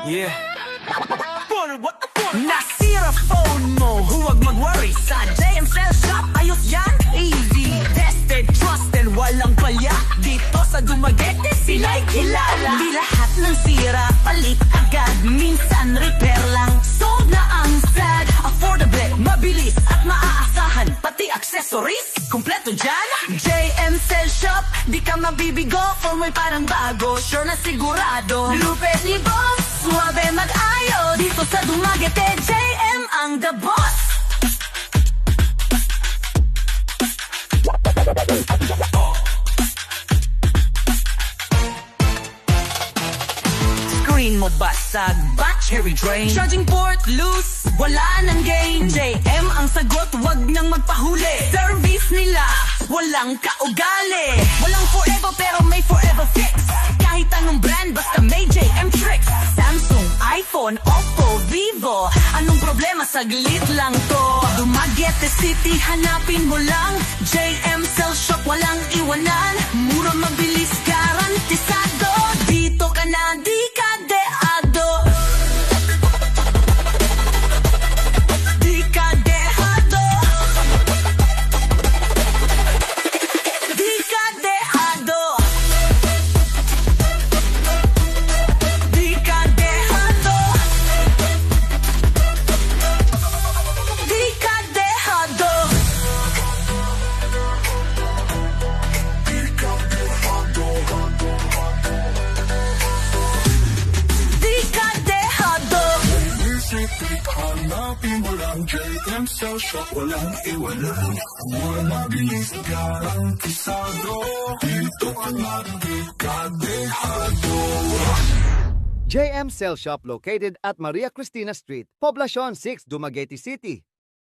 Yeah. Nasira phone mo, huwag mag-worry. Sa JM Cell Shop, ayos yan, easy. Tested, trusted, walang palya. Dito sa Dumaguete, sila'y kilala. Di lahat ng sira, palit agad. Minsan repair lang, sold na ang sad. Affordable, mabilis at maaasahan. Pati accessories, kompleto dyan. JM Cell Shop, di ka mabibigo. Kung may parang bago, sure na sigurado. Lupet ni Boss, suabe mag-ayo. Dito sa Dumaguete, JM ang the boss. Screen mo basag, battery drain. Charging port loose, wala nang gain. JM ang sagot, wag nang magpahuli. Service nila, walang kaugali. Walang forever pero may forever fix. Kahit anong brand, basta may JM tricks. Samsung, iPhone, Oppo, Vivo. Anong problema, saglit lang to. Dumaguete City, hanapin mo lang. JM Cell Shop, walang iwanan. Mura, mabilis, garantisado. Dito ka na, di ka deado. Di ka dehado. Di ka dehado. Di ka dehado. Di ka dehado. Di ka dehado. Hanapin mo lang JM Cell Shop, walang iwanan. Mura, mabilis, garantisado. Dito ka na, di ka dehado. JM Cell Shop located at Maria Cristina Street, Poblacion 6, Dumaguete City.